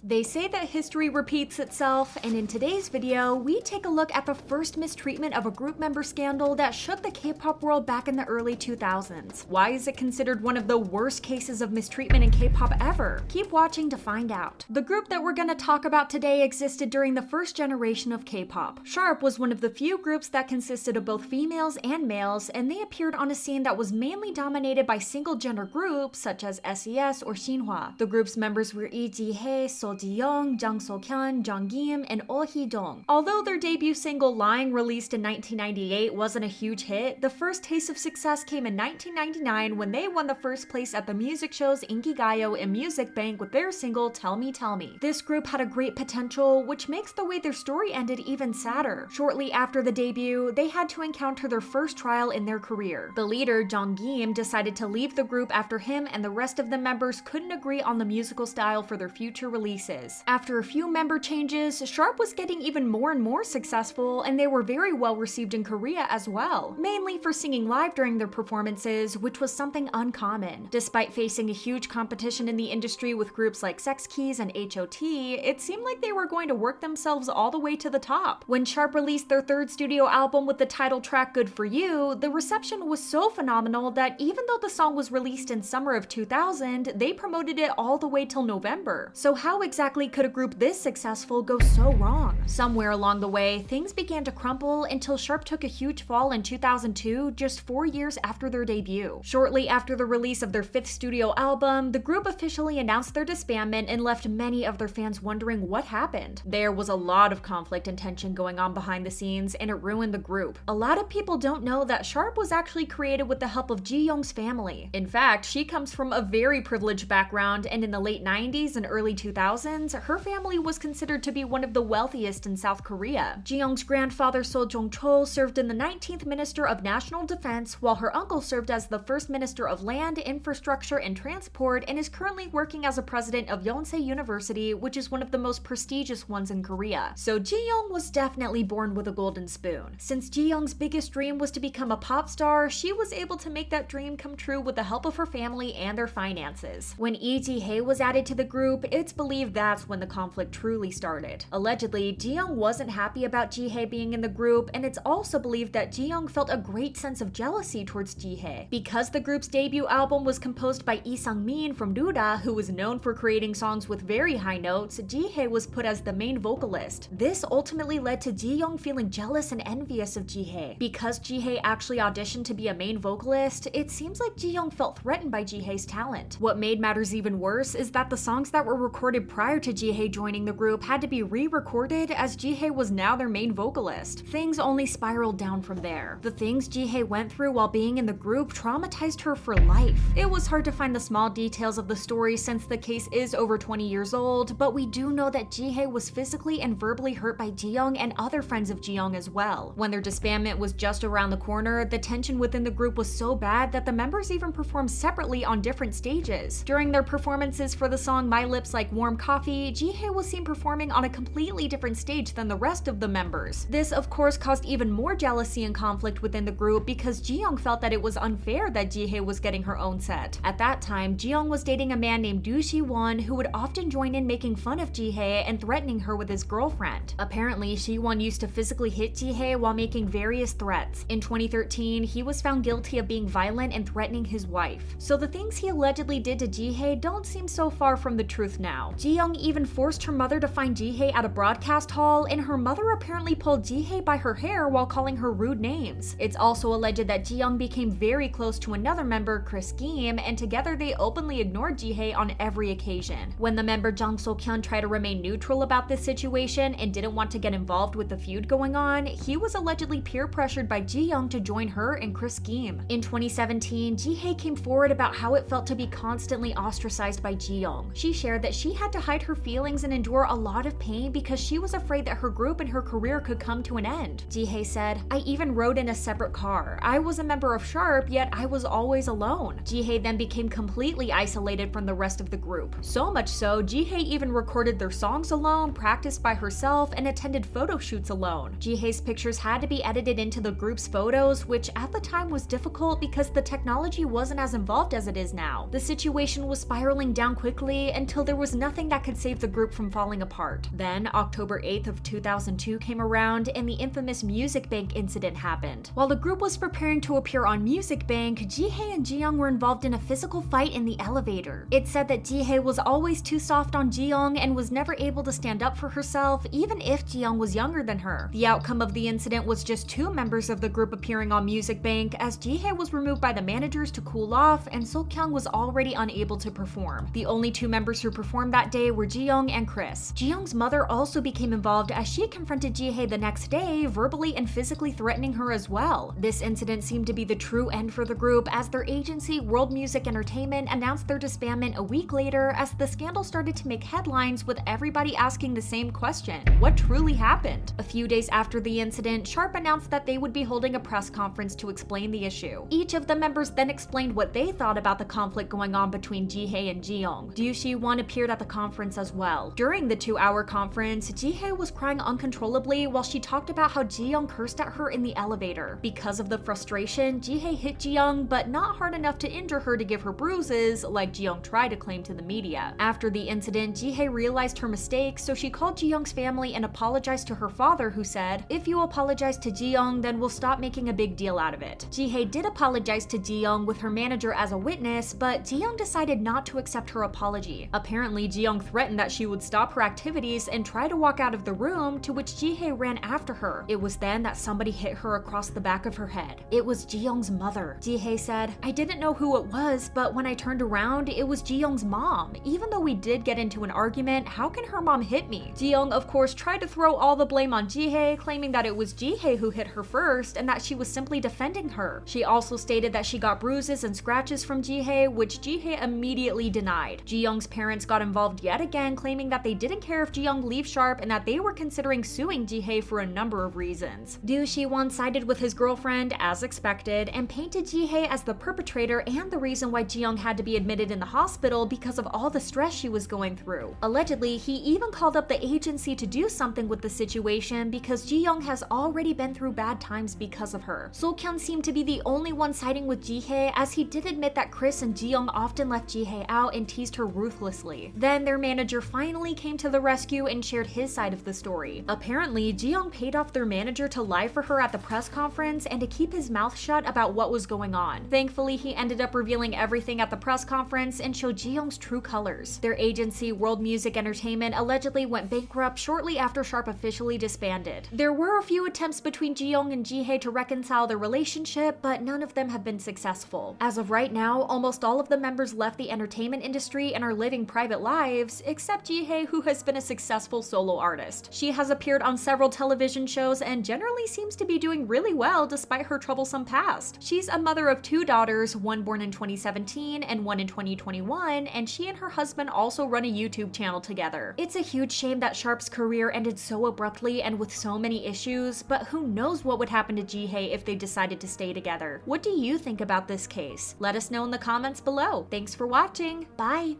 They say that history repeats itself, and in today's video, we take a look at the first mistreatment of a group member scandal that shook the K-pop world back in the early 2000s. Why is it considered one of the worst cases of mistreatment in K-pop ever? Keep watching to find out. The group that we're gonna talk about today existed during the first generation of K-pop. Sharp was one of the few groups that consisted of both females and males, and they appeared on a scene that was mainly dominated by single-gender groups such as SES or Shinhwa. The group's members were Lee Ji-hae, So Ji-young, Jang So-kyun, Jung Gi-im, and Oh Hee-dong. Although their debut single Lying, released in 1998, wasn't a huge hit, the first taste of success came in 1999 when they won the first place at the music shows Inkigayo and Music Bank with their single Tell Me Tell Me. This group had a great potential, which makes the way their story ended even sadder. Shortly after the debut, they had to encounter their first trial in their career. The leader, Jung Gi-im, decided to leave the group after him and the rest of the members couldn't agree on the musical style for their future releases. After a few member changes, Sharp was getting even more and more successful, and they were very well received in Korea as well, mainly for singing live during their performances, which was something uncommon. Despite facing a huge competition in the industry with groups like Sex Keys and HOT, it seemed like they were going to work themselves all the way to the top. When Sharp released their third studio album with the title track Good For You, the reception was so phenomenal that even though the song was released in summer of 2000, they promoted it all the way till November. So how exactly could a group this successful go so wrong? Somewhere along the way, things began to crumble until Sharp took a huge fall in 2002, just 4 years after their debut. Shortly after the release of their fifth studio album, the group officially announced their disbandment and left many of their fans wondering what happened. There was a lot of conflict and tension going on behind the scenes, and it ruined the group. A lot of people don't know that Sharp was actually created with the help of Ji-young's family. In fact, she comes from a very privileged background, and in the late 90s and early 2000s, her family was considered to be one of the wealthiest in South Korea. Ji-young's grandfather So Jong-chol served in the 19th Minister of National Defense, while her uncle served as the First Minister of Land, Infrastructure, and Transport, and is currently working as a president of Yonsei University, which is one of the most prestigious ones in Korea. So Ji-young was definitely born with a golden spoon. Since Ji-young's biggest dream was to become a pop star, she was able to make that dream come true with the help of her family and their finances. When Lee Ji-hae was added to the group, it's believed that's when the conflict truly started. Allegedly, Ji-young wasn't happy about Ji-hae being in the group, and it's also believed that Ji-young felt a great sense of jealousy towards Ji-hae. Because the group's debut album was composed by Lee Sang-min from Duda, who was known for creating songs with very high notes, Ji-hae was put as the main vocalist. This ultimately led to Ji-young feeling jealous and envious of Ji-hae. Because Ji-hae actually auditioned to be a main vocalist, it seems like Ji-young felt threatened by Ji-hae's talent. What made matters even worse is that the songs that were recorded prior to Ji-hae joining the group had to be re-recorded, as Ji-hae was now their main vocalist. Things only spiraled down from there. The things Ji-hae went through while being in the group traumatized her for life. It was hard to find the small details of the story since the case is over 20 years old, but we do know that Ji-hae was physically and verbally hurt by Ji-young and other friends of Ji-young as well. When their disbandment was just around the corner, the tension within the group was so bad that the members even performed separately on different stages. During their performances for the song My Lips Like Warm Coffee, Ji-hae was seen performing on a completely different stage than the rest of the members. This, of course, caused even more jealousy and conflict within the group because Ji-young felt that it was unfair that Ji-hae was getting her own set. At that time, Ji-young was dating a man named Do Si-won, who would often join in making fun of Ji-hae and threatening her with his girlfriend. Apparently, Si-won used to physically hit Ji-hae while making various threats. In 2013, he was found guilty of being violent and threatening his wife. So the things he allegedly did to Ji-hae don't seem so far from the truth now. Ji-young even forced her mother to find Ji-hae at a broadcast hall, and her mother apparently pulled Ji-hae by her hair while calling her rude names. It's also alleged that Ji-young became very close to another member, Chris Gi-im, and together they openly ignored Ji-hae on every occasion. When the member Jang So-kyun tried to remain neutral about this situation and didn't want to get involved with the feud going on, he was allegedly peer pressured by Ji-young to join her and Chris Gi-im. In 2017, Ji-hae came forward about how it felt to be constantly ostracized by Ji-young. She shared that she had to hide her feelings and endure a lot of pain because she was afraid that her group and her career could come to an end. Ji-hae said, "I even rode in a separate car. I was a member of Sharp, yet I was always alone." Ji-hae then became completely isolated from the rest of the group. So much so, Ji-hae even recorded their songs alone, practiced by herself, and attended photo shoots alone. Ji-hae's pictures had to be edited into the group's photos, which at the time was difficult because the technology wasn't as involved as it is now. The situation was spiraling down quickly until there was nothing thing that could save the group from falling apart. Then, October 8th of 2002 came around and the infamous Music Bank incident happened. While the group was preparing to appear on Music Bank, Jihae and Jiyoung were involved in a physical fight in the elevator. It said that Jihae was always too soft on Jiyoung and was never able to stand up for herself, even if Jiyoung was younger than her. The outcome of the incident was just 2 members of the group appearing on Music Bank, as Jihae was removed by the managers to cool off and Seokhyung was already unable to perform. The only 2 members who performed that day were Jiyoung and Chris. Jiyoung's mother also became involved as she confronted Jihae the next day, verbally and physically threatening her as well. This incident seemed to be the true end for the group, as their agency, World Music Entertainment, announced their disbandment a week later as the scandal started to make headlines, with everybody asking the same question: what truly happened? A few days after the incident, Sharp announced that they would be holding a press conference to explain the issue. Each of the members then explained what they thought about the conflict going on between Jihae and Jiyoung. Won appeared at the conference as well. During the 2-hour conference, Jihae was crying uncontrollably while she talked about how Jiyoung cursed at her in the elevator. Because of the frustration, Jihae hit Jiyoung, but not hard enough to injure her to give her bruises, like Jiyoung tried to claim to the media. After the incident, Jihae realized her mistake, so she called Jiyoung's family and apologized to her father, who said, "If you apologize to Jiyoung, then we'll stop making a big deal out of it." Jihae did apologize to Jiyoung with her manager as a witness, but Jiyoung decided not to accept her apology. Apparently, Jiyoung threatened that she would stop her activities and try to walk out of the room, to which Jihae ran after her. It was then that somebody hit her across the back of her head. It was Jiyoung's mother. Jihae said, "I didn't know who it was, but when I turned around, it was Jiyoung's mom. Even though we did get into an argument, how can her mom hit me?" Jiyoung, of course, tried to throw all the blame on Jihae, claiming that it was Jihae who hit her first and that she was simply defending her. She also stated that she got bruises and scratches from Jihae, which Jihae immediately denied. Jiyoung's parents got involved yet again, claiming that they didn't care if Jiyoung leaves Sharp and that they were considering suing Jihae for a number of reasons. Do Siwon sided with his girlfriend, as expected, and painted Jihae as the perpetrator and the reason why Jiyoung had to be admitted in the hospital because of all the stress she was going through. Allegedly, he even called up the agency to do something with the situation because Jiyoung has already been through bad times because of her. Seokhyun seemed to be the only one siding with Jihae, as he did admit that Chris and Jiyoung often left Jihae out and teased her ruthlessly. Then their manager finally came to the rescue and shared his side of the story. Apparently, Jiyoung paid off their manager to lie for her at the press conference and to keep his mouth shut about what was going on. Thankfully, he ended up revealing everything at the press conference and showed Jiyoung's true colors. Their agency, World Music Entertainment, allegedly went bankrupt shortly after Sharp officially disbanded. There were a few attempts between Jiyoung and Jihae to reconcile their relationship, but none of them have been successful. As of right now, almost all of the members left the entertainment industry and are living private lives, except Jihae, who has been a successful solo artist. She has appeared on several television shows and generally seems to be doing really well despite her troublesome past. She's a mother of 2 daughters, one born in 2017 and one in 2021, and she and her husband also run a YouTube channel together. It's a huge shame that Sharp's career ended so abruptly and with so many issues, but who knows what would happen to Jihae if they decided to stay together. What do you think about this case? Let us know in the comments below. Thanks for watching. Bye!